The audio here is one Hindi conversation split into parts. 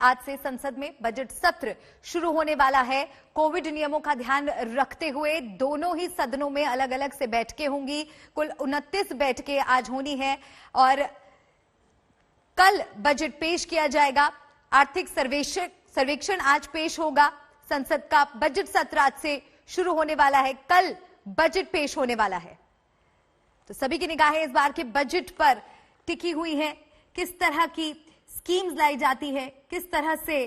आज से संसद में बजट सत्र शुरू होने वाला है। कोविड नियमों का ध्यान रखते हुए दोनों ही सदनों में अलग अलग से बैठकें होंगी। कुल 29 बैठकें आज होनी है और कल बजट पेश किया जाएगा। आर्थिक सर्वेक्षण आज पेश होगा। संसद का बजट सत्र आज से शुरू होने वाला है, कल बजट पेश होने वाला है। तो सभी की निगाहें इस बार के बजट पर टिकी हुई हैं। किस तरह की स्कीम्स लाई जाती है, किस तरह से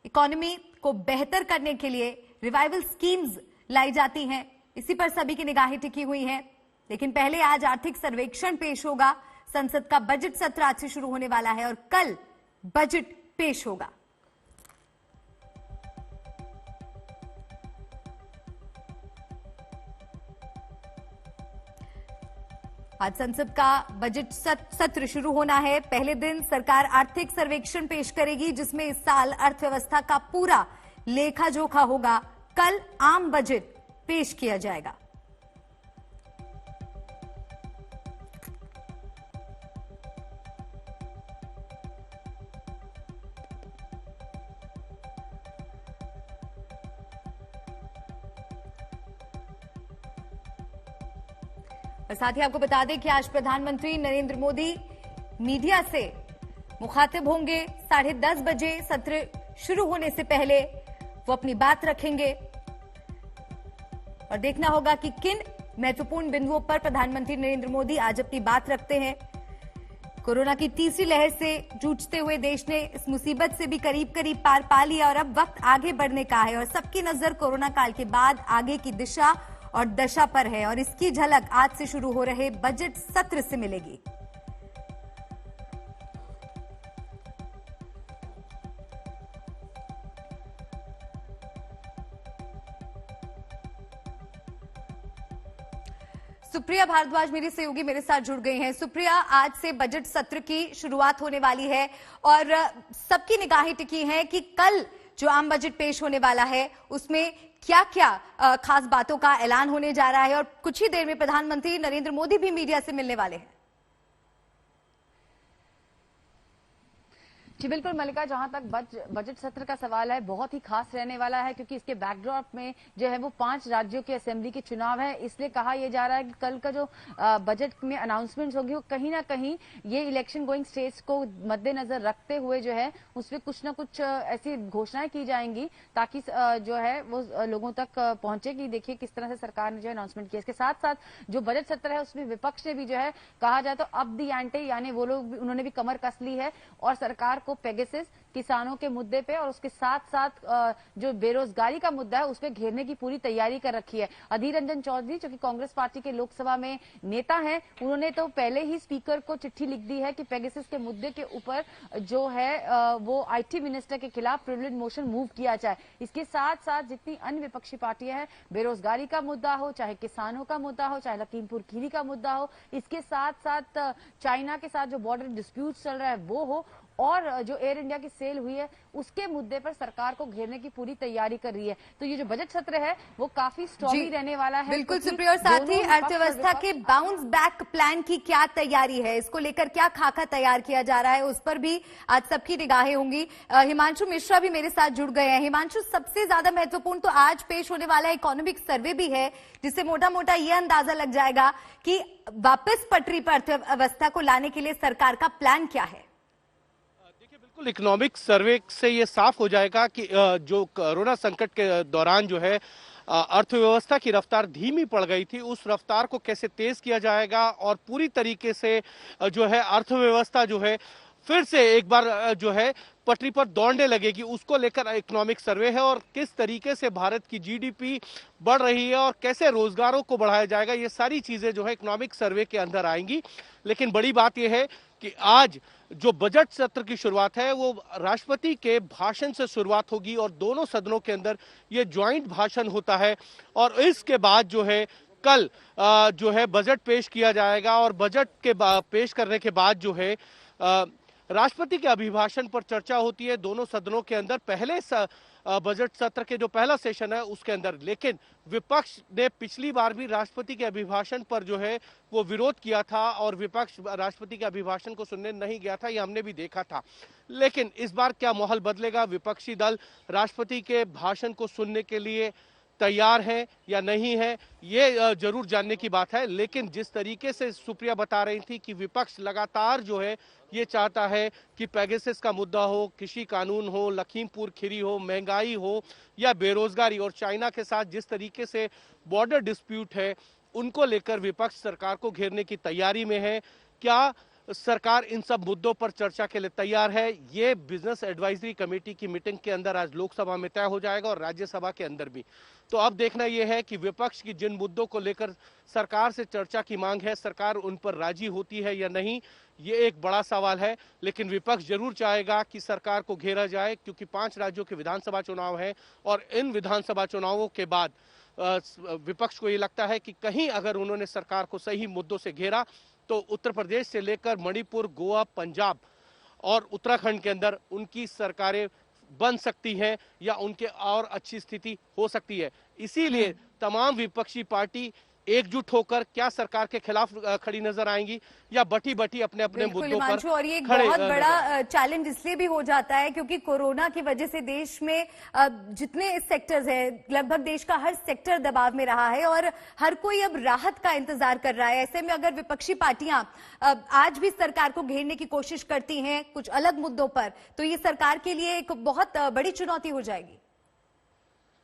इकोनॉमी को बेहतर करने के लिए रिवाइवल स्कीम्स लाई जाती हैं, इसी पर सभी की निगाहें टिकी हुई हैं। लेकिन पहले आज आर्थिक सर्वेक्षण पेश होगा। संसद का बजट सत्र आज से शुरू होने वाला है और कल बजट पेश होगा। आज संसद का बजट सत्र शुरू होना है। पहले दिन सरकार आर्थिक सर्वेक्षण पेश करेगी, जिसमें इस साल अर्थव्यवस्था का पूरा लेखा जोखा होगा। कल आम बजट पेश किया जाएगा। और साथ ही आपको बता दें कि आज प्रधानमंत्री नरेंद्र मोदी मीडिया से मुखातिब होंगे। 10:30 बजे सत्र शुरू होने से पहले वो अपनी बात रखेंगे और देखना होगा कि किन महत्वपूर्ण बिंदुओं पर प्रधानमंत्री नरेंद्र मोदी आज अपनी बात रखते हैं। कोरोना की तीसरी लहर से जूझते हुए देश ने इस मुसीबत से भी करीब करीब पार पा लिया और अब वक्त आगे बढ़ने का है और सबकी नजर कोरोना काल के बाद आगे की दिशा और दशा पर है और इसकी झलक आज से शुरू हो रहे बजट सत्र से मिलेगी। सुप्रिया भारद्वाज मेरी सहयोगी मेरे साथ जुड़ गई हैं। सुप्रिया, आज से बजट सत्र की शुरुआत होने वाली है और सबकी निगाहें टिकी हैं कि कल जो आम बजट पेश होने वाला है उसमें क्या क्या खास बातों का ऐलान होने जा रहा है और कुछ ही देर में प्रधानमंत्री नरेंद्र मोदी भी मीडिया से मिलने वाले हैं। जी बिल्कुल मल्लिका, जहां तक बजट सत्र का सवाल है बहुत ही खास रहने वाला है, क्योंकि इसके बैकड्रॉप में जो है वो 5 राज्यों के असेंबली के चुनाव है। इसलिए कहा यह जा रहा है कि कल का जो बजट में अनाउंसमेंट्स होगी वो कहीं ना कहीं ये इलेक्शन गोइंग स्टेट्स को मद्देनजर रखते हुए जो है उसमें कुछ ना कुछ ऐसी घोषणाएं की जाएंगी ताकि जो है वो लोगों तक पहुंचे कि देखिए किस तरह से सरकार ने जो अनाउंसमेंट किया। इसके साथ साथ जो बजट सत्र है उसमें विपक्ष ने भी जो है कहा जाए तो अब दी एंटे, यानी वो लोग उन्होंने भी कमर कस ली है और सरकार को पेगासस, किसानों के मुद्दे पे और उसके साथ साथ जो बेरोजगारी का मुद्दा है उस पे घेरने की पूरी तैयारी कर रखी है। अधीर रंजन चौधरी जो कि कांग्रेस पार्टी के लोकसभा में नेता हैं, उन्होंने तो पहले ही स्पीकर को चिट्ठी लिख दी है कि पेगासस के मुद्दे के ऊपर जो है वो आईटी मिनिस्टर के खिलाफ प्रिविलेज मोशन मूव किया जाए। इसके साथ साथ जितनी अन्य विपक्षी पार्टियां हैं, बेरोजगारी का मुद्दा हो, चाहे किसानों का मुद्दा हो, चाहे लखीमपुर खीरी का मुद्दा हो, इसके साथ साथ चाइना के साथ जो बॉर्डर डिस्प्यूट चल रहा है वो हो और जो एयर इंडिया की सेल हुई है उसके मुद्दे पर सरकार को घेरने की पूरी तैयारी कर रही है। तो ये जो बजट सत्र है वो काफी स्ट्रॉन्ग रहने वाला है। बिल्कुल सुप्रिया, और साथ ही अर्थव्यवस्था के बाउंस बैक प्लान की क्या तैयारी है, इसको लेकर क्या खाका तैयार किया जा रहा है, उस पर भी आज सबकी निगाहें होंगी। हिमांशु मिश्रा भी मेरे साथ जुड़ गए हैं। हिमांशु, सबसे ज्यादा महत्वपूर्ण तो आज पेश होने वाला इकोनॉमिक सर्वे भी है, जिससे मोटा मोटा ये अंदाजा लग जाएगा कि वापस पटरी पर अर्थव्यवस्था को लाने के लिए सरकार का प्लान क्या है। बिल्कुल, इकोनॉमिक सर्वे से ये साफ हो जाएगा कि जो कोरोना संकट के दौरान जो है अर्थव्यवस्था की रफ्तार धीमी पड़ गई थी, उस रफ्तार को कैसे तेज किया जाएगा और पूरी तरीके से जो है अर्थव्यवस्था जो है फिर से एक बार जो है पटरी पर दौड़ने लगेगी, उसको लेकर इकोनॉमिक सर्वे है। और किस तरीके से भारत की जीडीपी बढ़ रही है और कैसे रोजगारों को बढ़ाया जाएगा, ये सारी चीजें जो है इकोनॉमिक सर्वे के अंदर आएंगी। लेकिन बड़ी बात यह है कि आज जो बजट सत्र की शुरुआत है वो राष्ट्रपति के भाषण से शुरुआत होगी और दोनों सदनों के अंदर ये ज्वाइंट भाषण होता है और इसके बाद जो है कल जो है बजट पेश किया जाएगा और बजट के पेश करने के बाद जो है राष्ट्रपति के अभिभाषण पर चर्चा होती है दोनों सदनों के अंदर पहले बजट सत्र के जो पहला सेशन है उसके अंदर। लेकिन विपक्ष ने पिछली बार भी राष्ट्रपति के अभिभाषण पर जो है वो विरोध किया था और विपक्ष राष्ट्रपति के अभिभाषण को सुनने नहीं गया था, ये हमने भी देखा था। लेकिन इस बार क्या माहौल बदलेगा? विपक्षी दल राष्ट्रपति के भाषण को सुनने के लिए तैयार है या नहीं है, ये जरूर जानने की बात है। लेकिन जिस तरीके से सुप्रिया बता रही थी कि विपक्ष लगातार जो है ये चाहता है कि पेगासस का मुद्दा हो, कृषि कानून हो, लखीमपुर खीरी हो, महंगाई हो या बेरोजगारी, और चाइना के साथ जिस तरीके से बॉर्डर डिस्प्यूट है उनको लेकर विपक्ष सरकार को घेरने की तैयारी में है। क्या सरकार इन सब मुद्दों पर चर्चा के लिए तैयार है? ये बिजनेस एडवाइजरी कमेटी की मीटिंग के अंदर आज लोकसभा में तय हो जाएगा और राज्यसभा के अंदर भी। तो अब देखना यह है कि विपक्ष की जिन मुद्दों को लेकर सरकार से चर्चा की मांग है, सरकार उन पर राजी होती है या नहीं, ये एक बड़ा सवाल है। लेकिन विपक्ष जरूर चाहेगा कि सरकार को घेरा जाए, क्योंकि 5 राज्यों के विधानसभा चुनाव है और इन विधानसभा चुनावों के बाद विपक्ष को ये लगता है कि कहीं अगर उन्होंने सरकार को सही मुद्दों से घेरा तो उत्तर प्रदेश से लेकर मणिपुर, गोवा, पंजाब और उत्तराखंड के अंदर उनकी सरकारें बन सकती हैं या उनके और अच्छी स्थिति हो सकती है। इसीलिए तमाम विपक्षी पार्टी एकजुट होकर क्या सरकार के खिलाफ खड़ी नजर आएंगी या बटी बटी अपने अपने मुद्दों पर और ये एक बहुत बड़ा चैलेंज इसलिए भी हो जाता है क्योंकि कोरोना की वजह से देश में जितने सेक्टर्स हैं, लगभग देश का हर सेक्टर दबाव में रहा है और हर कोई अब राहत का इंतजार कर रहा है। ऐसे में अगर विपक्षी पार्टियां आज भी सरकार को घेरने की कोशिश करती हैं कुछ अलग मुद्दों पर, तो ये सरकार के लिए एक बहुत बड़ी चुनौती हो जाएगी।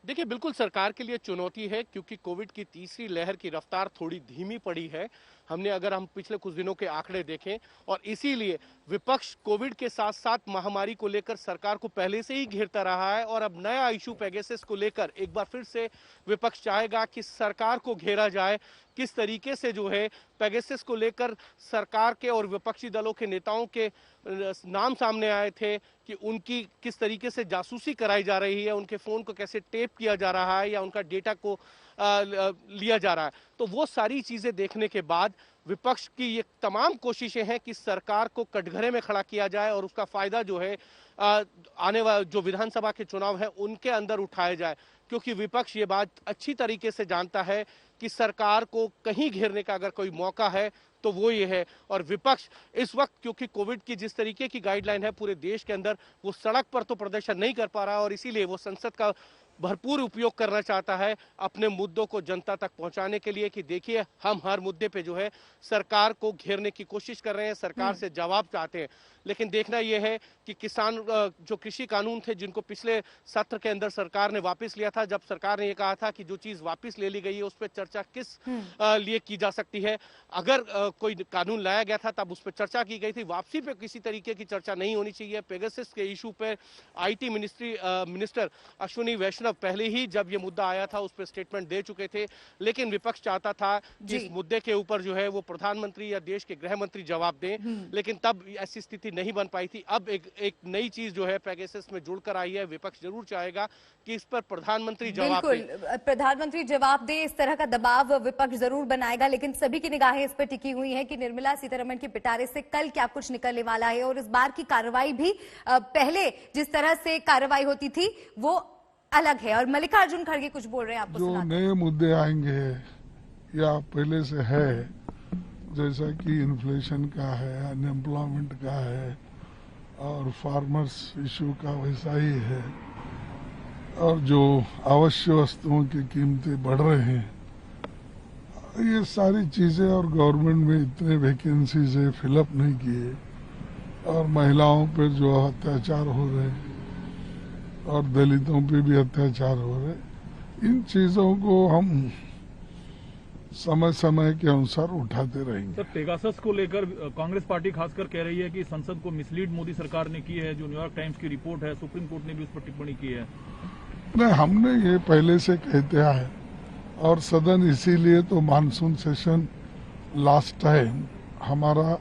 देखिए, बिल्कुल सरकार के लिए चुनौती है, क्योंकि कोविड की तीसरी लहर की रफ्तार थोड़ी धीमी पड़ी है। अगर हम पिछले कुछ दिनों के आंकड़े देखें, और इसीलिए विपक्ष कोविड के साथ साथ महामारी को लेकर सरकार को पहले से ही घेरता रहा है और अब नया इशू पेगासस को लेकर एक बार फिर से विपक्ष चाहेगा कि सरकार को घेरा जाए। किस तरीके से जो है पेगासस को लेकर सरकार के और विपक्षी दलों के नेताओं के नाम सामने आए थे कि उनकी किस तरीके से जासूसी कराई जा रही है, उनके फोन को कैसे टेप किया जा रहा है या उनका डेटा को लिया जा रहा है। तो वो सारी चीजें देखने के बाद विपक्ष की ये तमाम कोशिशें हैं कि सरकार को कटघरे में खड़ा किया जाए और उसका फायदा जो है आने वाले जो विधानसभा के चुनाव है उनके अंदर उठाया जाए, क्योंकि विपक्ष ये बात अच्छी तरीके से जानता है कि सरकार को कहीं घेरने का अगर कोई मौका है तो वो ये है। और विपक्ष इस वक्त क्योंकि कोविड की जिस तरीके की गाइडलाइन है पूरे देश के अंदर, वो सड़क पर तो प्रदर्शन नहीं कर पा रहा और इसीलिए वो संसद का भरपूर उपयोग करना चाहता है अपने मुद्दों को जनता तक पहुंचाने के लिए कि देखिए हम हर मुद्दे पे जो है सरकार को घेरने की कोशिश कर रहे हैं, सरकार से जवाब चाहते हैं। लेकिन देखना यह है कि किसान जो कृषि कानून थे जिनको पिछले सत्र के अंदर सरकार ने वापस लिया था, जब सरकार ने ये कहा था कि जो चीज वापस ले ली गई है उस पर चर्चा किस लिए की जा सकती है। अगर कोई कानून लाया गया था तब उस पर चर्चा की गई थी, वापसी पे किसी तरीके की चर्चा नहीं होनी चाहिए। पेगासस के इशू पे IT मिनिस्टर अश्विनी वैष्णव पहले ही जब ये मुद्दा आया था उस पर स्टेटमेंट दे चुके थे, लेकिन विपक्ष चाहता था कि इस मुद्दे के ऊपर जो है वो प्रधानमंत्री या देश के गृह मंत्री जवाब दें, लेकिन तब ऐसी स्थिति नहीं बन पाई थी। अब एक नई चीज जो है पेगासस में जुड़कर आई है। विपक्ष जरूर चाहेगा कि इस पर प्रधानमंत्री जवाब दे, प्रधानमंत्री जवाब दे, इस तरह का दबाव विपक्ष जरूर बनाएगा। लेकिन सभी की निगाहें इस पर टिकी हुई हैं कि निर्मला सीतारमण के पिटारे से कल क्या कुछ निकलने वाला है और इस बार की कार्रवाई भी पहले जिस तरह से कार्रवाई होती थी वो अलग है। और मल्लिकार्जुन खड़गे कुछ बोल रहे हैं, आपको जो नए मुद्दे आएंगे या पहले से है, जैसा कि इन्फ्लेशन का है, अनएम्प्लॉयमेंट का है और फार्मर्स इशू का वैसा ही है, और जो आवश्यक वस्तुओं की कीमतें बढ़ रहे हैं, ये सारी चीजें, और गवर्नमेंट में इतने वैकेंसीज है फिलअप नहीं किए, और महिलाओं पर जो अत्याचार हो रहे हैं और दलितों पे भी अत्याचार हो रहे, इन चीजों को हम समय समय के अनुसार उठाते रहेंगे। सर, पेगासस को लेकर कांग्रेस पार्टी खासकर कह रही है कि संसद को मिसलीड मोदी सरकार ने की है। जो न्यूयॉर्क टाइम्स की रिपोर्ट है, सुप्रीम कोर्ट ने भी उस पर टिप्पणी की है। नहीं, हमने ये पहले से कहते आए और सदन इसीलिए तो मानसून सेशन लास्ट टाइम हमारा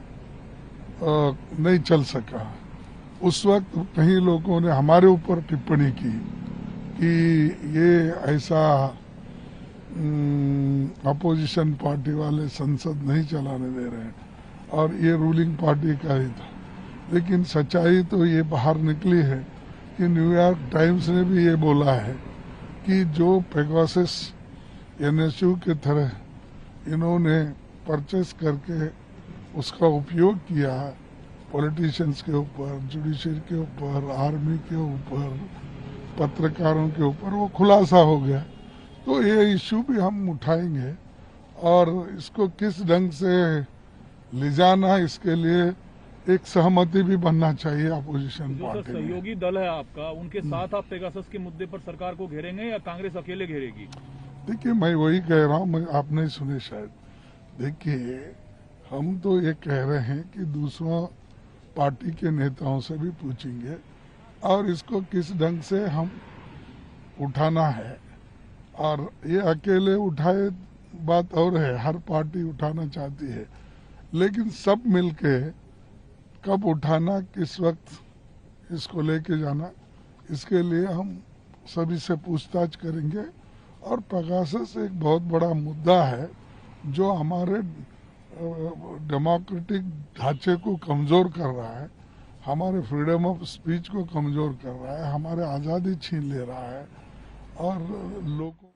नहीं चल सका। उस वक्त कई लोगों ने हमारे ऊपर टिप्पणी की कि ये ऐसा अपोजिशन पार्टी वाले संसद नहीं चलाने दे रहे हैं और ये रूलिंग पार्टी का ही था। लेकिन सच्चाई तो ये बाहर निकली है कि न्यूयॉर्क टाइम्स ने भी ये बोला है कि जो पेगासस NSU के तरह इन्होंने परचेस करके उसका उपयोग किया पॉलिटिशियंस के ऊपर, जुडिशरी के ऊपर, आर्मी के ऊपर, पत्रकारों के ऊपर, वो खुलासा हो गया। तो ये इश्यू भी हम उठाएंगे और इसको किस ढंग से ले जाना, इसके लिए एक सहमति भी बनना चाहिए अपोजिशन पार्टी में। सहयोगी दल है आपका, उनके साथ आप पेगासस के मुद्दे पर सरकार को घेरेंगे या कांग्रेस अकेले घेरेगी? देखिए, मैं वही कह रहा हूँ, आप नहीं सुने शायद। देखिए, हम तो ये कह रहे हैं कि दूसरों पार्टी के नेताओं से भी पूछेंगे और इसको किस ढंग से हम उठाना है। और ये अकेले उठाए बात और है, हर पार्टी उठाना चाहती है, लेकिन सब मिलके कब उठाना, किस वक्त इसको लेके जाना, इसके लिए हम सभी से पूछताछ करेंगे। और पेगासस एक बहुत बड़ा मुद्दा है जो हमारे डेमोक्रेटिक ढांचे को कमजोर कर रहा है, हमारे फ्रीडम ऑफ स्पीच को कमजोर कर रहा है, हमारे आज़ादी छीन ले रहा है और लोगों।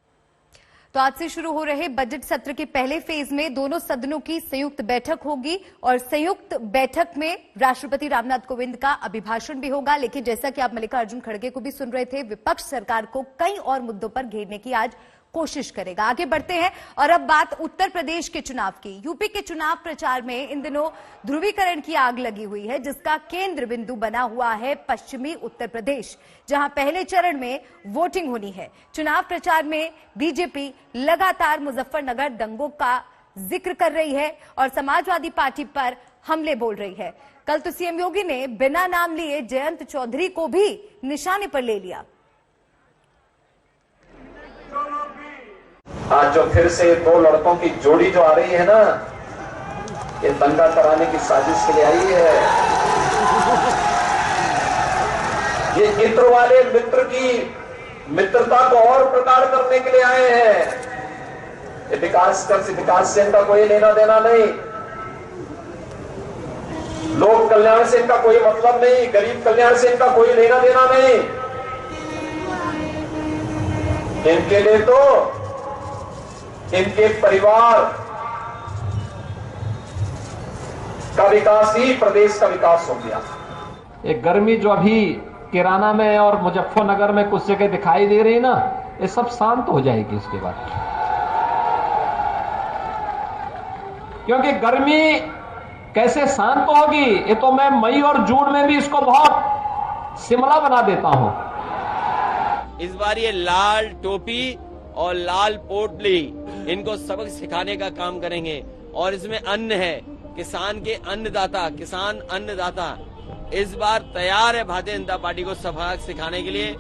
तो आज से शुरू हो रहे बजट सत्र के पहले फेज में दोनों सदनों की संयुक्त बैठक होगी और संयुक्त बैठक में राष्ट्रपति रामनाथ कोविंद का अभिभाषण भी होगा। लेकिन जैसा कि आप मल्लिकार्जुन खड़गे को भी सुन रहे थे, विपक्ष सरकार को कई और मुद्दों पर घेरने की आज कोशिश करेगा। आगे बढ़ते हैं और अब बात उत्तर प्रदेश के चुनाव की। यूपी के चुनाव प्रचार में इन दिनों ध्रुवीकरण की आग लगी हुई है, जिसका केंद्र बिंदु बना हुआ है पश्चिमी उत्तर प्रदेश, जहां पहले चरण में वोटिंग होनी है। चुनाव प्रचार में बीजेपी लगातार मुजफ्फरनगर दंगों का जिक्र कर रही है और समाजवादी पार्टी पर हमले बोल रही है। कल तो सीएम योगी ने बिना नाम लिए जयंत चौधरी को भी निशाने पर ले लिया। आज जो फिर से दो लड़कों की जोड़ी जो आ रही है ना, ये दंगा कराने की साजिश के लिए आई है। ये इत्र वाले मित्र की मित्रता को और प्रगाढ़ करने के लिए आए हैं। ये विकास से इनका कोई लेना देना नहीं, लोक कल्याण से इनका कोई मतलब नहीं, गरीब कल्याण से इनका कोई लेना देना नहीं। इनके लिए तो इनके परिवार का विकास ही प्रदेश का विकास हो गया। एक गर्मी जो अभी किराना में और मुजफ्फरनगर में कुछ जगह दिखाई दे रही ना, ये सब शांत हो जाएगी इसके बाद। क्योंकि गर्मी कैसे शांत होगी, ये तो मैं मई और जून में भी इसको बहुत शिमला बना देता हूं। इस बार ये लाल टोपी और लाल पोटली इनको सबक सिखाने का काम करेंगे। और इसमें अन्न है, किसान के अन्नदाता, किसान अन्नदाता इस बार तैयार है भारतीय जनता पार्टी को सबक सिखाने के लिए।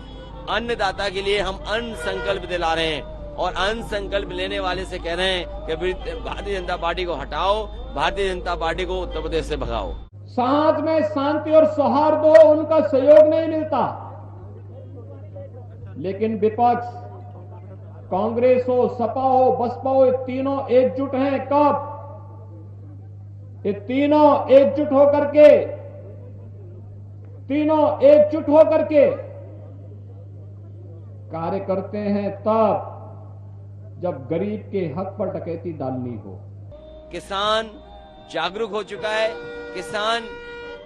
अन्नदाता के लिए हम अन्न संकल्प दिला रहे हैं और अन्न संकल्प लेने वाले से कह रहे हैं कि भारतीय जनता पार्टी को हटाओ, भारतीय जनता पार्टी को उत्तर प्रदेश से भगाओ। समाज में शांति और सौहार्द हो, उनका सहयोग नहीं मिलता, लेकिन विपक्ष, कांग्रेस हो, सपा हो, बसपा हो, ये तीनों एकजुट हैं। कब? ये तीनों एकजुट होकर के कार्य करते हैं तब जब गरीब के हक पर डकैती डालनी हो। किसान जागरूक हो चुका है, किसान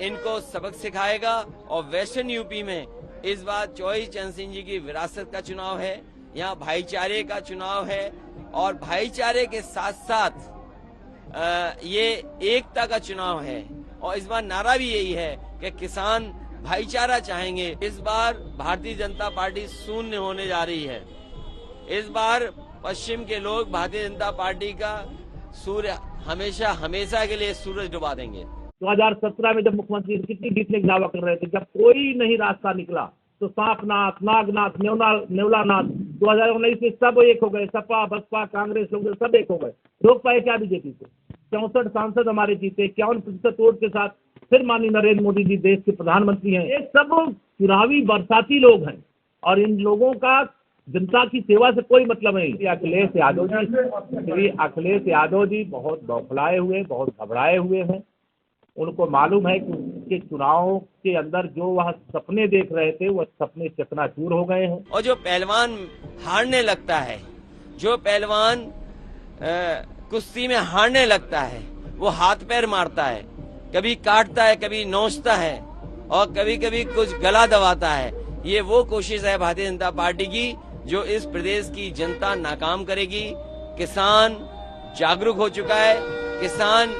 इनको सबक सिखाएगा। और वेस्टर्न यूपी में इस बार चौधरी चरण सिंह जी की विरासत का चुनाव है, यहाँ भाईचारे का चुनाव है और भाईचारे के साथ साथ ये एकता का चुनाव है। और इस बार नारा भी यही है कि किसान भाईचारा चाहेंगे। इस बार भारतीय जनता पार्टी शून्य होने जा रही है। इस बार पश्चिम के लोग भारतीय जनता पार्टी का सूर्य हमेशा के लिए सूरज डुबा देंगे। 2017 में जब मुख्यमंत्री कितनी जीतने का दावा कर रहे थे, जब कोई नहीं रास्ता निकला तो सांपनाथ, नागनाथ, नेवलानाथ, 2019 में सब एक हो गए, सपा बसपा कांग्रेस लोग सब एक हो गए। लोग पाए क्या बीजेपी से 64 सांसद हमारे जीते, 51% वोट के साथ फिर माननीय नरेंद्र मोदी जी देश के प्रधानमंत्री हैं। ये सब चुनावी बरसाती लोग हैं और इन लोगों का जनता की सेवा से कोई मतलब नहीं। अखिलेश यादव जी बहुत बौखलाए हुए, बहुत घबराए हुए हैं। उनको मालूम है कि के चुनाव के अंदर जो वह सपने देख रहे थे वह सपने चकनाचूर हो गए हैं। और जो पहलवान हारने लगता है, जो पहलवान कुश्ती में हारने लगता है, वो हाथ पैर मारता है, कभी काटता है, कभी नोचता है और कभी कभी कुछ गला दबाता है। ये वो कोशिश है भारतीय जनता पार्टी की जो इस प्रदेश की जनता नाकाम करेगी। किसान जागरूक हो चुका है, किसान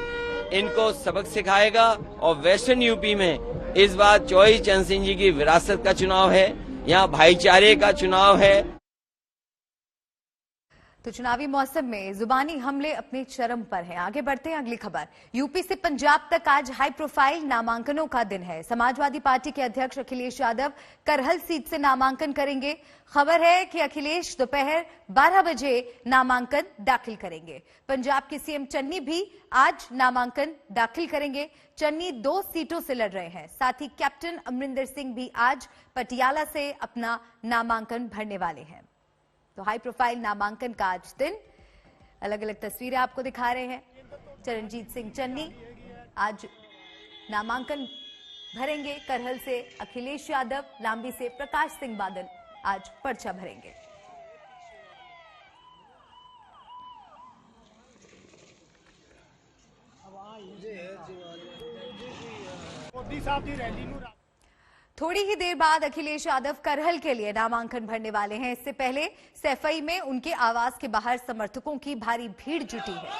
इनको सबक सिखाएगा और वेस्टर्न यूपी में इस बार चौधरी चरण सिंह जी की विरासत का चुनाव है, यहाँ भाईचारे का चुनाव है। तो चुनावी मौसम में जुबानी हमले अपने चरम पर हैं। आगे बढ़ते हैं अगली खबर। यूपी से पंजाब तक आज हाई प्रोफाइल नामांकनों का दिन है। समाजवादी पार्टी के अध्यक्ष अखिलेश यादव करहल सीट से नामांकन करेंगे। खबर है कि अखिलेश दोपहर 12 बजे नामांकन दाखिल करेंगे। पंजाब के सीएम चन्नी भी आज नामांकन दाखिल करेंगे। चन्नी 2 सीटों से लड़ रहे हैं। साथ ही कैप्टन अमरिंदर सिंह भी आज पटियाला से अपना नामांकन भरने वाले हैं। तो हाई प्रोफाइल नामांकन का आज दिन, अलग अलग तस्वीरें आपको दिखा रहे हैं। चरणजीत सिंह चन्नी आज नामांकन भरेंगे। करहल से अखिलेश यादव, लांबी से प्रकाश सिंह बादल आज पर्चा भरेंगे। मोदी साहब की रैली थोड़ी ही देर बाद अखिलेश यादव करहल के लिए नामांकन भरने वाले हैं। इससे पहले सैफई में उनके आवास के बाहर समर्थकों की भारी भीड़ जुटी है।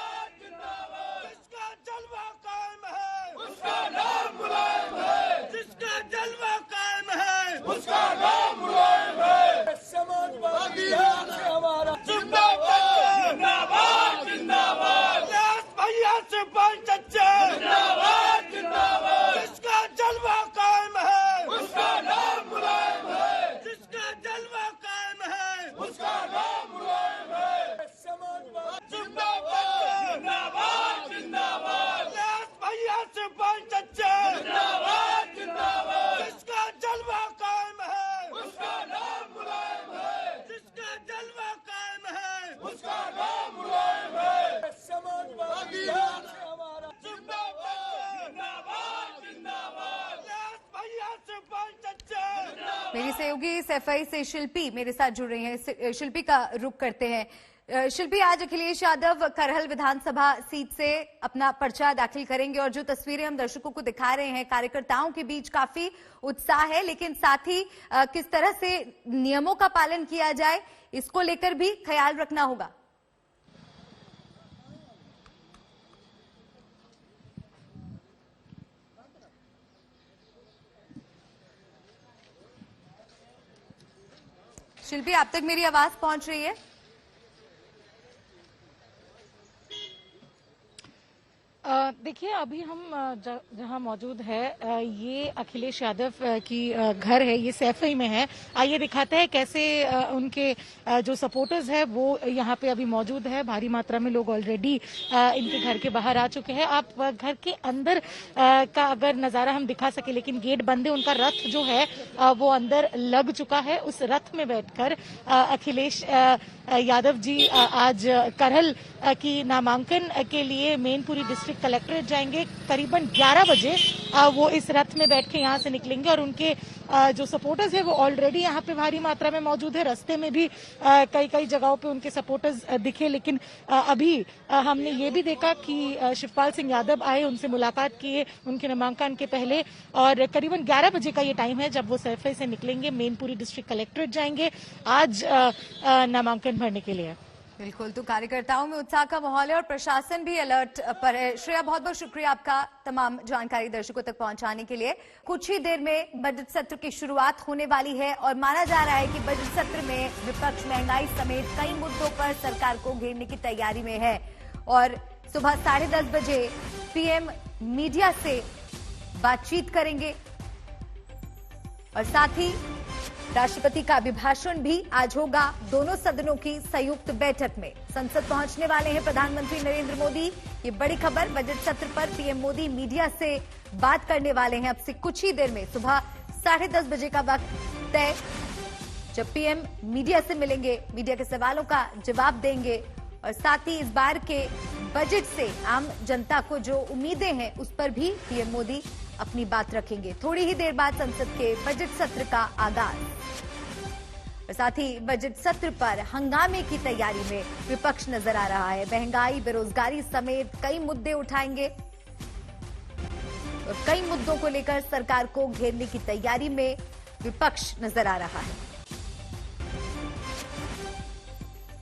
जिसका जलवा कायम है उसका नाम मुलायम है, जिसका जलवा कायम है उसका नाम मुलायम है। समाजवादी हमारा जिंदाबाद जिंदाबाद जिंदाबाद, भैया से पाल चच्चे जिंदाबाद जिंदाबाद, जिसका जलवा कायम है उसका नाम मुलायम है, जिसका जलवा कायम है उसका नाम मुलायम है। समाजवाद जिंदाबाद जिंदाबाद जिंदाबाद, भैया से पाल चच्चे जिंदाबाद जिंदाबाद, जिसका जलवा कायम है उसका नाम मुलायम है, जिसका जलवा कायम है उसका नाम मुलायम है। समाजवादी हमारा जिंदाबाद जिंदाबाद जिंदाबाद, भैया से पाल चच्चे। मेरी सहयोगी सैफई से शिल्पी मेरे साथ जुड़ रही हैं। शिल्पी का रुख करते हैं। शिल्पी, आज अखिलेश यादव करहल विधानसभा सीट से अपना पर्चा दाखिल करेंगे और जो तस्वीरें हम दर्शकों को दिखा रहे हैं, कार्यकर्ताओं के बीच काफी उत्साह है, लेकिन साथ ही किस तरह से नियमों का पालन किया जाए इसको लेकर भी ख्याल रखना होगा। शिल्पी, आप तक मेरी आवाज पहुंच रही है? देखिए, अभी हम जहां मौजूद है ये अखिलेश यादव की घर है, ये सैफई में है। आइए दिखाते हैं कैसे उनके जो सपोर्टर्स है वो यहाँ पे अभी मौजूद है। भारी मात्रा में लोग ऑलरेडी इनके घर के बाहर आ चुके हैं। आप घर के अंदर का अगर नजारा हम दिखा सके, लेकिन गेट बंद है। उनका रथ जो है वो अंदर लग चुका है। उस रथ में बैठकर अखिलेश यादव जी आज करहल की नामांकन के लिए मैनपुरी डिस्ट्रिक्ट कलेक्ट्रेट जाएंगे। करीबन 11 बजे वो इस रथ में बैठ के यहाँ से निकलेंगे और उनके जो सपोर्टर्स है वो ऑलरेडी यहाँ पे भारी मात्रा में मौजूद है। रास्ते में भी कई कई जगहों पे उनके सपोर्टर्स दिखे, लेकिन अभी हमने ये भी देखा कि शिवपाल सिंह यादव आए, उनसे मुलाकात किए उनके नामांकन के पहले, और करीबन 11 बजे का ये टाइम है जब वो सैफई से निकलेंगे, मैनपुरी डिस्ट्रिक्ट कलेक्ट्रेट जाएंगे आज नामांकन भरने के लिए। बिल्कुल, तो कार्यकर्ताओं में उत्साह का माहौल है और प्रशासन भी अलर्ट पर है। श्रेया, बहुत बहुत शुक्रिया आपका तमाम जानकारी दर्शकों तक पहुंचाने के लिए। कुछ ही देर में बजट सत्र की शुरुआत होने वाली है और माना जा रहा है कि बजट सत्र में विपक्ष महंगाई समेत कई मुद्दों पर सरकार को घेरने की तैयारी में है और सुबह 10:30 बजे पीएम मीडिया से बातचीत करेंगे और साथ ही राष्ट्रपति का अभिभाषण भी आज होगा दोनों सदनों की संयुक्त बैठक में। संसद पहुंचने वाले हैं प्रधानमंत्री नरेंद्र मोदी। ये बड़ी खबर, बजट सत्र पर पीएम मोदी मीडिया से बात करने वाले हैं। अब से कुछ ही देर में सुबह 10:30 बजे का वक्त तय, जब पीएम मीडिया से मिलेंगे, मीडिया के सवालों का जवाब देंगे और साथ ही इस बार के बजट से आम जनता को जो उम्मीदें हैं उस पर भी पीएम मोदी अपनी बात रखेंगे। थोड़ी ही देर बाद संसद के बजट सत्र का आगाज। साथ ही बजट सत्र पर हंगामे की तैयारी में विपक्ष नजर आ रहा है। महंगाई, बेरोजगारी समेत कई मुद्दे उठाएंगे और कई मुद्दों को लेकर सरकार को घेरने की तैयारी में विपक्ष नजर आ रहा है।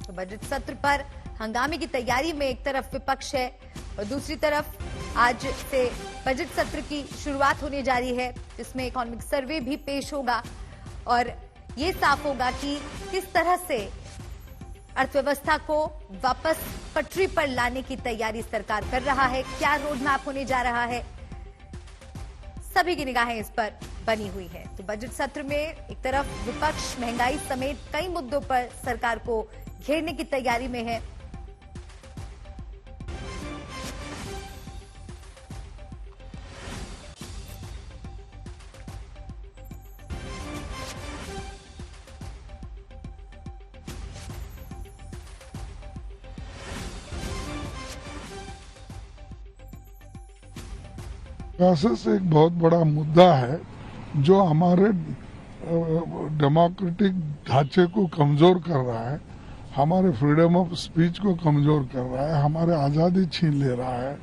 तो बजट सत्र पर हंगामे की तैयारी में एक तरफ विपक्ष है और दूसरी तरफ आज से बजट सत्र की शुरुआत होने जा रही है, जिसमें इकोनॉमिक सर्वे भी पेश होगा और ये साफ होगा कि किस तरह से अर्थव्यवस्था को वापस पटरी पर लाने की तैयारी सरकार कर रहा है, क्या रोड मैप होने जा रहा है। सभी की निगाहें इस पर बनी हुई है। तो बजट सत्र में एक तरफ विपक्ष महंगाई समेत कई मुद्दों पर सरकार को घेरने की तैयारी में है। प्रोसेस एक बहुत बड़ा मुद्दा है जो हमारे डेमोक्रेटिक ढांचे को कमजोर कर रहा है, हमारे फ्रीडम ऑफ स्पीच को कमजोर कर रहा है, हमारे आज़ादी छीन ले रहा है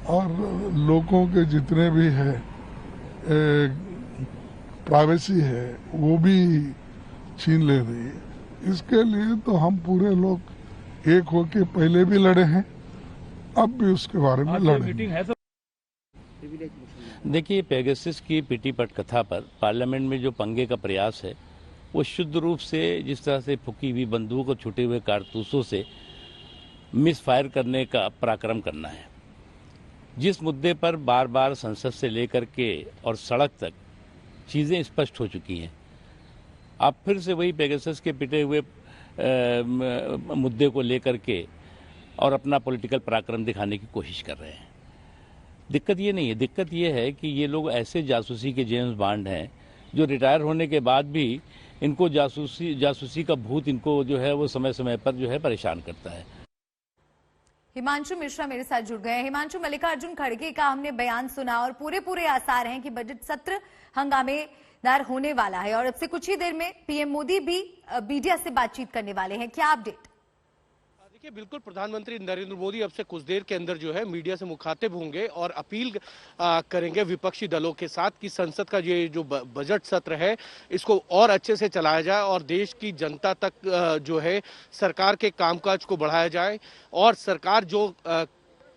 और लोगों के जितने भी है प्राइवेसी है वो भी छीन ले रही है। इसके लिए तो हम पूरे लोग एक होके पहले भी लड़े हैं, अब भी उसके बारे में लड़ेंगे। देखिए, पेगासस की पीटी पटकथा पर पार्लियामेंट में जो पंगे का प्रयास है वो शुद्ध रूप से जिस तरह से फूकी हुई बंदूक और छूटे हुए कारतूसों से मिस फायर करने का पराक्रम करना है। जिस मुद्दे पर बार बार संसद से लेकर के और सड़क तक चीज़ें स्पष्ट हो चुकी हैं, आप फिर से वही पेगासस के पिटे हुए मुद्दे को लेकर के और अपना पॉलिटिकल पराक्रम दिखाने की कोशिश कर रहे हैं। दिक्कत ये नहीं है, दिक्कत ये है कि ये लोग ऐसे जासूसी के जेम्स बॉन्ड हैं जो रिटायर होने के बाद भी इनको जासूसी का भूत इनको जो है वो समय समय पर जो है परेशान करता है। हिमांशु मिश्रा मेरे साथ जुड़ गए हैं। हिमांशु, मल्लिकार्जुन खड़गे का हमने बयान सुना और पूरे आसार हैं कि बजट सत्र हंगामेदार होने वाला है और अब से कुछ ही देर में पीएम मोदी भी मीडिया से बातचीत करने वाले हैं। क्या अपडेट? देखिए, बिल्कुल प्रधानमंत्री नरेंद्र मोदी अब से कुछ देर के अंदर जो है मीडिया से मुखातिब होंगे और अपील करेंगे विपक्षी दलों के साथ कि संसद का ये जो बजट सत्र है इसको और अच्छे से चलाया जाए और देश की जनता तक जो है सरकार के कामकाज को बढ़ाया जाए और सरकार जो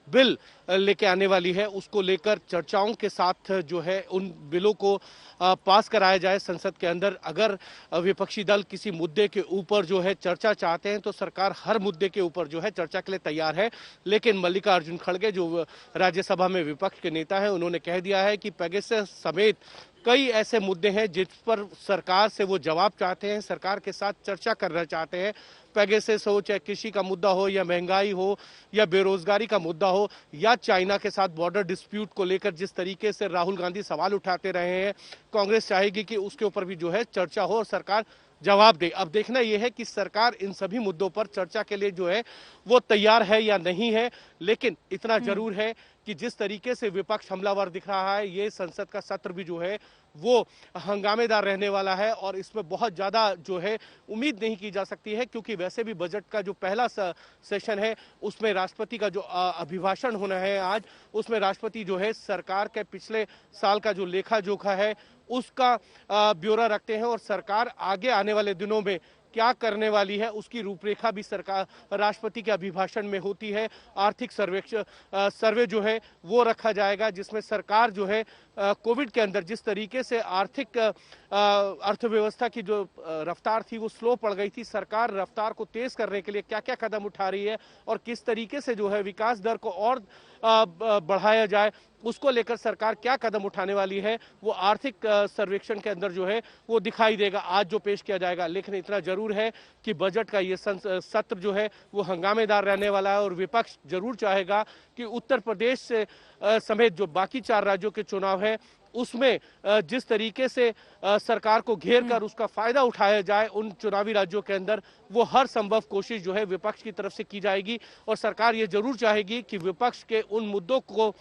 बिल लेके आने वाली है उसको लेकर चर्चाओं के साथ जो है उन बिलों को पास कराया जाए संसद के अंदर। अगर विपक्षी दल किसी मुद्दे के ऊपर जो है चर्चा चाहते हैं तो सरकार हर मुद्दे के ऊपर जो है चर्चा के लिए तैयार है, लेकिन मल्लिकार्जुन खड़गे जो राज्यसभा में विपक्ष के नेता हैं उन्होंने कह दिया है कि पेगासस समेत कई ऐसे मुद्दे हैं जिस पर सरकार से वो जवाब चाहते हैं, सरकार के साथ चर्चा करना चाहते हैं। पेगासस हो, चाहे कृषि का मुद्दा हो या महंगाई हो या बेरोजगारी का मुद्दा हो या चाइना के साथ बॉर्डर डिस्प्यूट को लेकर जिस तरीके से राहुल गांधी सवाल उठाते रहे हैं, कांग्रेस चाहेगी कि उसके ऊपर भी जो है चर्चा हो और सरकार जवाब दे। अब देखना यह है कि सरकार इन सभी मुद्दों पर चर्चा के लिए जो है वो तैयार है या नहीं है, लेकिन इतना जरूर है कि जिस तरीके से विपक्ष हमलावर दिख रहा है, ये संसद का सत्र भी जो है वो हंगामेदार रहने वाला है और इसमें बहुत ज्यादा जो है उम्मीद नहीं की जा सकती है, क्योंकि वैसे भी बजट का जो पहला सेशन है उसमें राष्ट्रपति का जो अभिभाषण होना है आज, उसमें राष्ट्रपति जो है सरकार के पिछले साल का जो लेखा जोखा है उसका ब्यौरा रखते हैं और सरकार आगे आने वाले दिनों में क्या करने वाली है उसकी रूपरेखा भी सरकार राष्ट्रपति के अभिभाषण में होती है। आर्थिक सर्वे जो है वो रखा जाएगा जिसमें सरकार जो है कोविड के अंदर जिस तरीके से आर्थिक अर्थव्यवस्था की जो रफ्तार थी वो स्लो पड़ गई थी, सरकार रफ्तार को तेज करने के लिए क्या क्या कदम उठा रही है और किस तरीके से जो है विकास दर को और बढ़ाया जाए उसको लेकर सरकार क्या कदम उठाने वाली है वो आर्थिक सर्वेक्षण के अंदर जो है वो दिखाई देगा आज जो पेश किया जाएगा। लेकिन इतना जरूर है कि बजट का ये सत्र जो है वो हंगामेदार रहने वाला है और विपक्ष जरूर चाहेगा कि उत्तर प्रदेश से समेत जो बाकी 4 राज्यों के चुनाव है उसमें जिस तरीके से सरकार को घेर कर उसका फायदा उठाया जाए उन चुनावी राज्यों के अंदर, वो हर संभव कोशिश जो है विपक्ष की तरफ से की जाएगी। और सरकार ये जरूर चाहेगी कि विपक्ष के उन मुद्दों को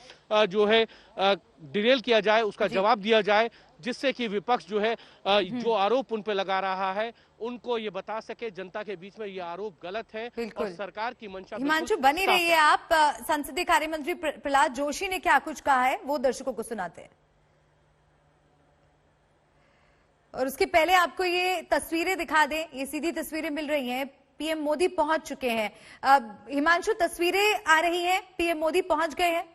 जो है डिरेल किया जाए, उसका जवाब दिया जाए, जिससे कि विपक्ष जो है जो आरोप उन पे लगा रहा है उनको ये बता सके जनता के बीच में ये आरोप गलत है और सरकार की मंशा। हिमांशु बनी रहिए आप। संसदीय कार्य मंत्री प्रहलाद जोशी ने क्या कुछ कहा है वो दर्शकों को सुनाते हैं। और उसके पहले आपको ये तस्वीरें दिखा दें, ये सीधी तस्वीरें मिल रही हैं, पीएम मोदी पहुंच चुके हैं। हिमांशु तस्वीरें आ रही हैं, पीएम मोदी पहुंच गए हैं।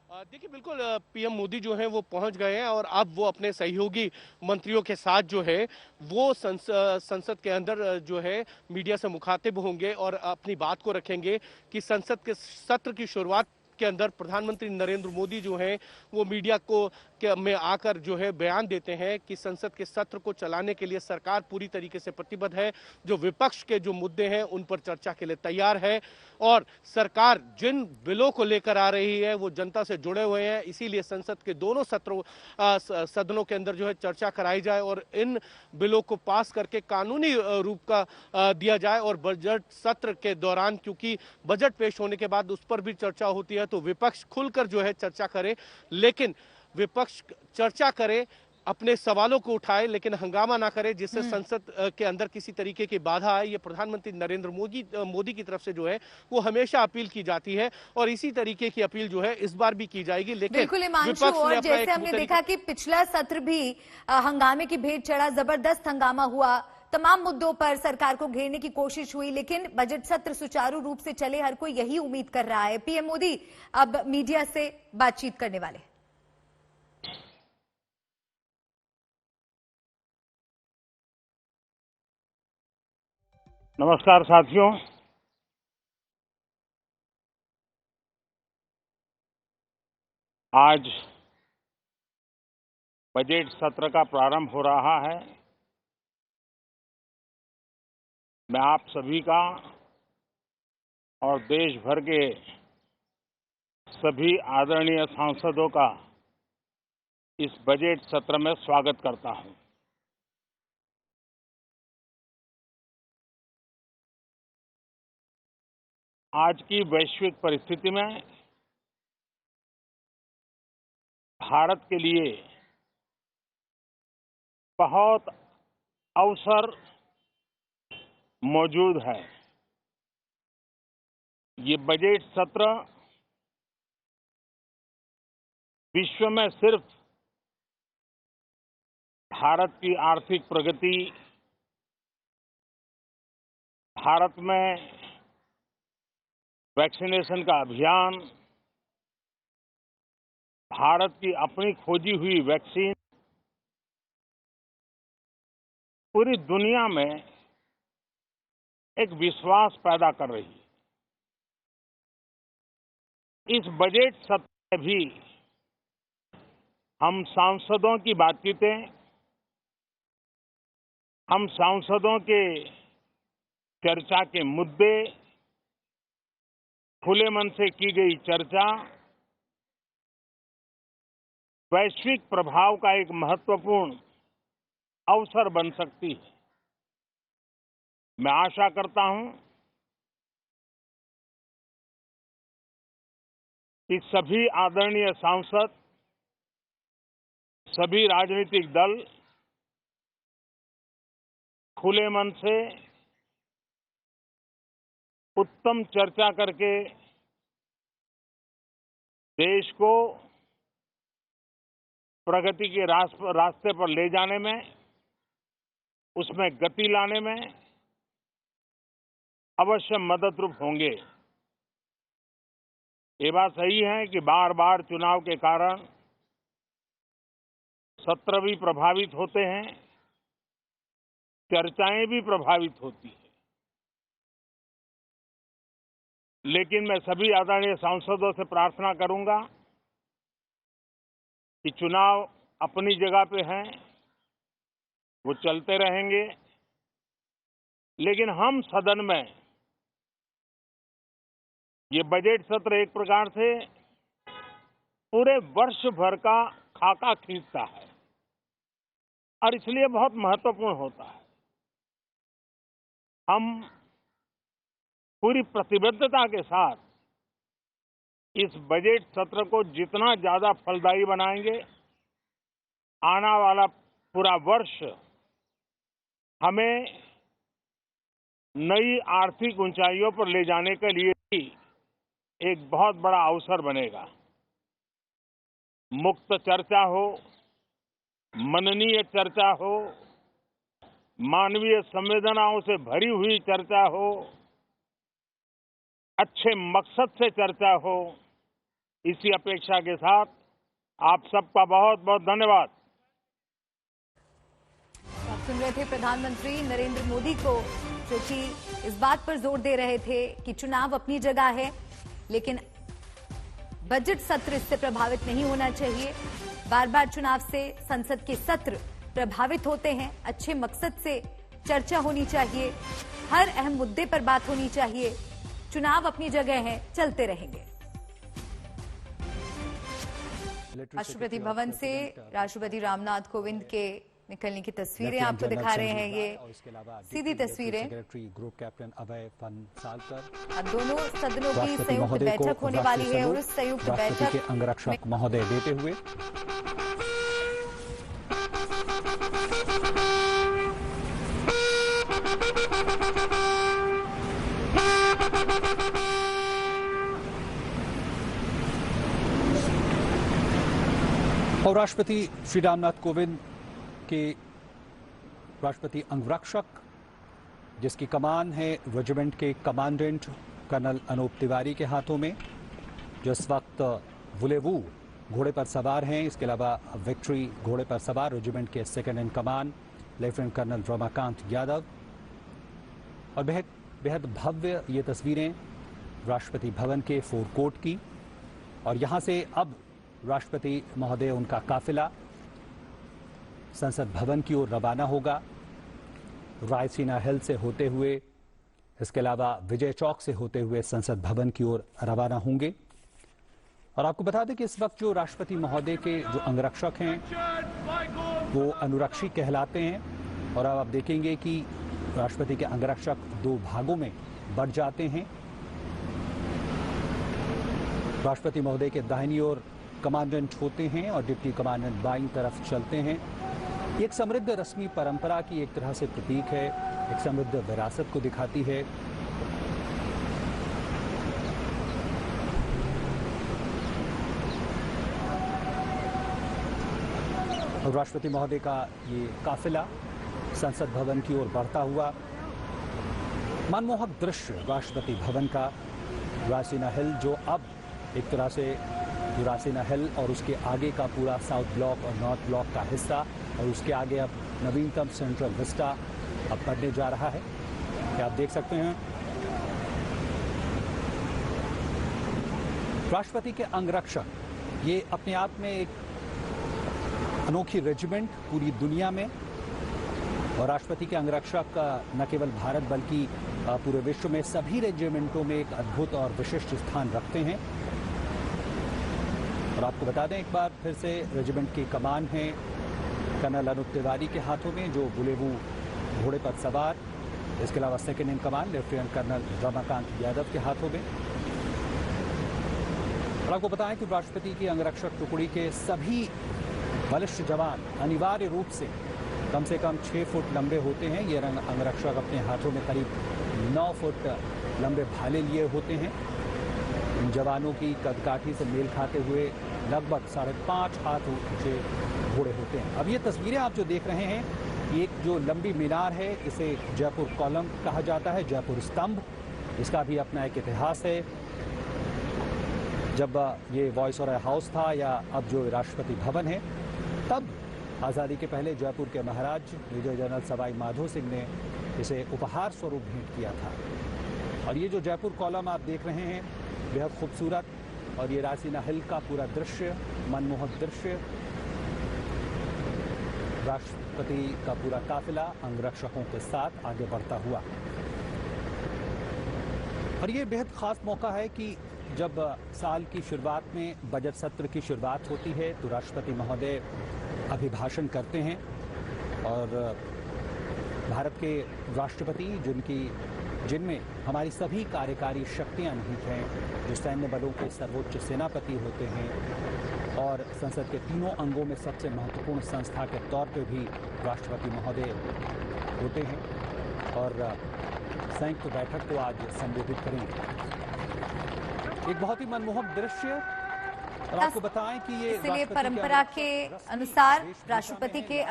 देखिए बिल्कुल पीएम मोदी जो है वो पहुंच गए हैं और अब वो अपने सहयोगी मंत्रियों के साथ जो है वो संसद के अंदर जो है मीडिया से मुखातिब होंगे और अपनी बात को रखेंगे कि संसद के सत्र की शुरुआत के अंदर प्रधानमंत्री नरेंद्र मोदी जो है वो मीडिया को में आकर जो है बयान देते हैं कि संसद के सत्र को चलाने के लिए सरकार पूरी तरीके से प्रतिबद्ध है, जो विपक्ष के जो मुद्दे हैं उन पर चर्चा के लिए तैयार है और सरकार जिन बिलों को लेकर आ रही है वो जनता से जुड़े हुए हैं, इसीलिए संसद के दोनों सदनों के अंदर जो है चर्चा कराई जाए और इन बिलों को पास करके कानूनी रूप का दिया जाए। और बजट सत्र के दौरान क्योंकि बजट पेश होने के बाद उस पर भी चर्चा होती है तो विपक्ष खुलकर जो है चर्चा करे, लेकिन विपक्ष चर्चा करे, अपने सवालों को उठाए, लेकिन हंगामा ना करे जिससे संसद के अंदर किसी तरीके की बाधा आए। ये प्रधानमंत्री नरेंद्र मोदी की तरफ से जो है वो हमेशा अपील की जाती है और इसी तरीके की अपील जो है इस बार भी की जाएगी। लेकिन बिल्कुल हिमांशु, और जैसे हमने देखा कि पिछला सत्र भी हंगामे की भेंट चढ़ा, जबरदस्त हंगामा हुआ, तमाम मुद्दों पर सरकार को घेरने की कोशिश हुई, लेकिन बजट सत्र सुचारू रूप से चले, हर कोई यही उम्मीद कर रहा है। पीएम मोदी अब मीडिया से बातचीत करने वाले। नमस्कार साथियों, आज बजट सत्र का प्रारंभ हो रहा है। मैं आप सभी का और देश भर के सभी आदरणीय सांसदों का इस बजट सत्र में स्वागत करता हूं। आज की वैश्विक परिस्थिति में भारत के लिए बहुत अवसर मौजूद है। ये बजट सत्र विश्व में सिर्फ भारत की आर्थिक प्रगति, भारत में वैक्सीनेशन का अभियान, भारत की अपनी खोजी हुई वैक्सीन पूरी दुनिया में एक विश्वास पैदा कर रही है। इस बजट सत्र में भी हम सांसदों की बातचीतें, हम सांसदों के चर्चा के मुद्दे, खुले मन से की गई चर्चा वैश्विक प्रभाव का एक महत्वपूर्ण अवसर बन सकती है। मैं आशा करता हूं कि सभी आदरणीय सांसद, सभी राजनीतिक दल खुले मन से उत्तम चर्चा करके देश को प्रगति के रास्ते पर ले जाने में, उसमें गति लाने में अवश्य मददरूप होंगे। ये बात सही है कि बार बार चुनाव के कारण सत्र भी प्रभावित होते हैं, चर्चाएं भी प्रभावित होती हैं, लेकिन मैं सभी आदरणीय सांसदों से प्रार्थना करूंगा कि चुनाव अपनी जगह पे हैं, वो चलते रहेंगे, लेकिन हम सदन में ये बजट सत्र एक प्रकार से पूरे वर्ष भर का खाका खींचता है और इसलिए बहुत महत्वपूर्ण होता है। हम पूरी प्रतिबद्धता के साथ इस बजट सत्र को जितना ज्यादा फलदायी बनाएंगे, आने वाला पूरा वर्ष हमें नई आर्थिक ऊंचाइयों पर ले जाने के लिए भी एक बहुत बड़ा अवसर बनेगा। मुक्त चर्चा हो, मननीय चर्चा हो, मानवीय संवेदनाओं से भरी हुई चर्चा हो, अच्छे मकसद से चर्चा हो, इसी अपेक्षा के साथ आप सबका बहुत बहुत धन्यवाद। आप सुन रहे थे प्रधानमंत्री नरेंद्र मोदी को, जो कि इस बात पर जोर दे रहे थे कि चुनाव अपनी जगह है, लेकिन बजट सत्र इससे प्रभावित नहीं होना चाहिए। बार बार चुनाव से संसद के सत्र प्रभावित होते हैं। अच्छे मकसद से चर्चा होनी चाहिए, हर अहम मुद्दे पर बात होनी चाहिए। चुनाव अपनी जगह है, चलते रहेंगे। राष्ट्रपति भवन से राष्ट्रपति रामनाथ कोविंद के निकलने की तस्वीरें आपको दिखा रहे हैं। ये सीधी तस्वीरें ग्रुप कैप्टन अभय फनसालकर, दोनों सदनों की संयुक्त बैठक होने वाली है और उस संयुक्त बैठक के अंगरक्षक महोदय देते हुए और राष्ट्रपति श्री रामनाथ कोविंद के राष्ट्रपति अंगरक्षक, जिसकी कमान है रेजिमेंट के कमांडेंट कर्नल अनूप तिवारी के हाथों में, जो इस वक्त वुलेवू घोड़े पर सवार हैं। इसके अलावा विक्ट्री घोड़े पर सवार रेजिमेंट के second in command lieutenant colonel Ramakant Yadav. और बेहद भव्य ये तस्वीरें राष्ट्रपति भवन के फोरकोर्ट की, और यहाँ से अब राष्ट्रपति महोदय, उनका काफिला संसद भवन की ओर रवाना होगा, रायसीना हिल से होते हुए, इसके अलावा विजय चौक से होते हुए संसद भवन की ओर रवाना होंगे। और आपको बता दें कि इस वक्त जो राष्ट्रपति महोदय के जो अंगरक्षक हैं वो अनुरक्षी कहलाते हैं। और अब आप देखेंगे कि राष्ट्रपति के अंगरक्षक दो भागों में बढ़ जाते हैं। राष्ट्रपति महोदय के दाहिनी ओर कमांडेंट होते हैं और डिप्टी कमांडेंट बाईं तरफ चलते हैं। एक समृद्ध रस्मी परंपरा की एक तरह से प्रतीक है, एक समृद्ध विरासत को दिखाती है। और राष्ट्रपति महोदय का ये काफिला संसद भवन की ओर बढ़ता हुआ, मनमोहक दृश्य राष्ट्रपति भवन का, रायसीना हिल जो अब एक तरह से रायसीना हिल और उसके आगे का पूरा साउथ ब्लॉक और नॉर्थ ब्लॉक का हिस्सा, और उसके आगे अब नवीनतम सेंट्रल विस्टा अब बनने जा रहा है। क्या आप देख सकते हैं राष्ट्रपति के अंगरक्षक, ये अपने आप में एक अनोखी रेजिमेंट पूरी दुनिया में, और राष्ट्रपति के अंगरक्षक न केवल भारत बल्कि पूरे विश्व में सभी रेजिमेंटों में एक अद्भुत और विशिष्ट स्थान रखते हैं। और आपको बता दें एक बार फिर से, रेजिमेंट की कमान है कर्नल अनूप तिवारी के हाथों में, जो वुलेवू घोड़े पर सवार, इसके अलावा second in command lieutenant colonel Ramakant Yadav के हाथों में। और आपको बताएं कि राष्ट्रपति की अंगरक्षक टुकड़ी के सभी वरिष्ठ जवान अनिवार्य रूप से कम 6 फुट लंबे होते हैं। ये अंगरक्षक अपने हाथों में करीब 9 फुट लंबे भाले लिए होते हैं। इन जवानों की कदकाठी से मेल खाते हुए लगभग 5.5 हाथ ऊंचे घोड़े होते हैं। अब ये तस्वीरें आप जो देख रहे हैं, एक जो लंबी मीनार है, इसे जयपुर कॉलम कहा जाता है, जयपुर स्तंभ। इसका भी अपना एक इतिहास है। जब ये वॉइसरॉय हाउस था या अब जो राष्ट्रपति भवन है, तब आज़ादी के पहले जयपुर के महाराज मेजर जनरल सवाई माधो सिंह ने इसे उपहार स्वरूप भेंट किया था। और ये जो जयपुर कॉलम आप देख रहे हैं, बेहद खूबसूरत, और ये रायसीना हिल का पूरा दृश्य, मनमोहक दृश्य, राष्ट्रपति का पूरा काफिला अंगरक्षकों के साथ आगे बढ़ता हुआ। और ये बेहद खास मौका है कि जब साल की शुरुआत में बजट सत्र की शुरुआत होती है तो राष्ट्रपति महोदय अभिभाषण करते हैं और भारत के राष्ट्रपति जिनमें हमारी सभी कार्यकारी शक्तियां निहित हैं, जो सैन्य बलों के सर्वोच्च सेनापति होते हैं और संसद के तीनों अंगों में सबसे महत्वपूर्ण संस्था के तौर पे भी राष्ट्रपति महोदय होते हैं और संयुक्त बैठक को आज संबोधित करेंगे। एक बहुत ही मनमोहक दृश्य और आपको बताएं कि ये इसलिए परंपरा के अनुसार राष्ट्रपति के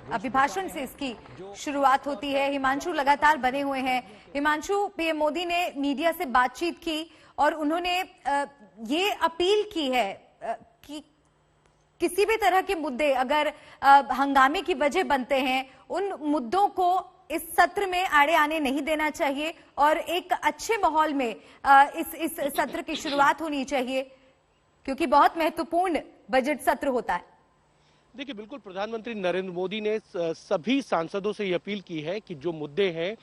अभिभाषण से इसकी शुरुआत होती है। हिमांशु लगातार बने हुए हैं। हिमांशु, पीएम मोदी ने मीडिया से बातचीत की और उन्होंने ये अपील की है कि किसी भी तरह के मुद्दे अगर हंगामे की वजह बनते हैं, उन मुद्दों को इस सत्र में आड़े आने नहीं देना चाहिए और एक अच्छे माहौल में इस सत्र की शुरुआत होनी चाहिए, क्योंकि बहुत महत्वपूर्ण बजट सत्र होता है। देखिए, बिल्कुल प्रधानमंत्री नरेंद्र मोदी ने सभी सांसदों से ये अपील की है कि जो मुद्दे हैं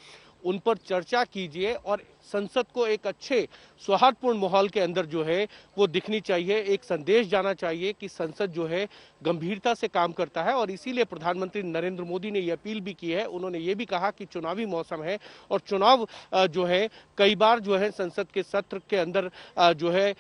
उन पर चर्चा कीजिए और संसद को एक अच्छे सौहार्दपूर्ण माहौल के अंदर जो है वो दिखनी चाहिए। एक संदेश जाना चाहिए कि संसद जो है गंभीरता से काम करता है और इसीलिए प्रधानमंत्री नरेंद्र मोदी ने ये अपील भी की है। उन्होंने ये भी कहा कि चुनावी मौसम है और चुनाव जो है कई बार जो है संसद के सत्र के अंदर जो है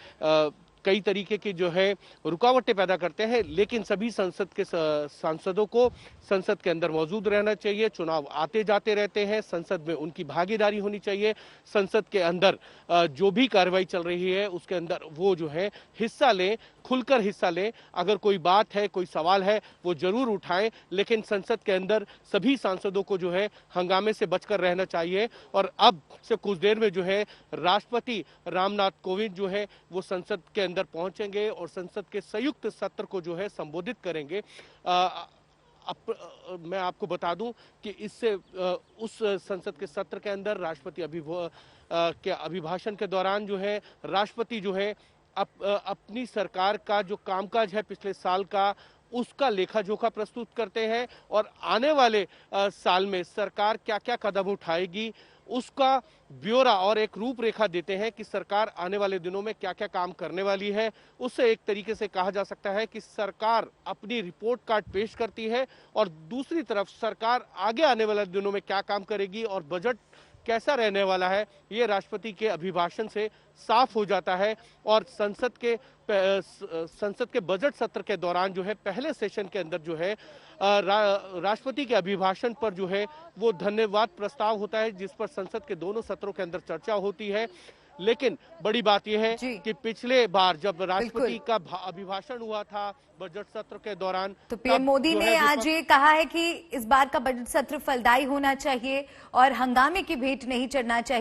कई तरीके की जो है रुकावटें पैदा करते हैं, लेकिन सभी संसद के सांसदों को संसद के अंदर मौजूद रहना चाहिए। चुनाव आते जाते रहते हैं, संसद में उनकी भागीदारी होनी चाहिए। संसद के अंदर जो भी कार्रवाई चल रही है उसके अंदर वो जो है हिस्सा लें, खुलकर हिस्सा लें। अगर कोई बात है, कोई सवाल है, वो जरूर उठाएं, लेकिन संसद के अंदर सभी सांसदों को जो है हंगामे से बचकर रहना चाहिए। और अब से कुछ देर में जो है राष्ट्रपति रामनाथ कोविंद जो है वो संसद के अंदर पहुंचेंगे और संसद के संयुक्त सत्र को जो है संबोधित करेंगे। मैं आपको बता दूं कि इससे उस संसद के सत्र के अंदर राष्ट्रपति के अभिभाषण के दौरान जो है राष्ट्रपति जो है अपनी सरकार का जो कामकाज है पिछले साल का, उसका लेखा जोखा प्रस्तुत करते हैं और आने वाले साल में सरकार क्या क्या कदम उठाएगी उसका ब्यौरा और एक रूपरेखा देते हैं कि सरकार आने वाले दिनों में क्या क्या काम करने वाली है। उससे एक तरीके से कहा जा सकता है कि सरकार अपनी रिपोर्ट कार्ड पेश करती है और दूसरी तरफ सरकार आगे आने वाले दिनों में क्या काम करेगी और बजट कैसा रहने वाला है, ये राष्ट्रपति के अभिभाषण से साफ हो जाता है। और संसद के बजट सत्र के दौरान जो है पहले सेशन के अंदर जो है राष्ट्रपति के अभिभाषण पर जो है वो धन्यवाद प्रस्ताव होता है, जिस पर संसद के दोनों सत्रों के अंदर चर्चा होती है। लेकिन बड़ी बात यह है कि पिछले बार जब राष्ट्रपति का अभिभाषण हुआ था बजट सत्र के दौरान, तो पीएम मोदी ने आज ये कहा है कि इस बार का बजट सत्र फलदायी होना चाहिए और हंगामे की भेंट नहीं चढ़ना चाहिए।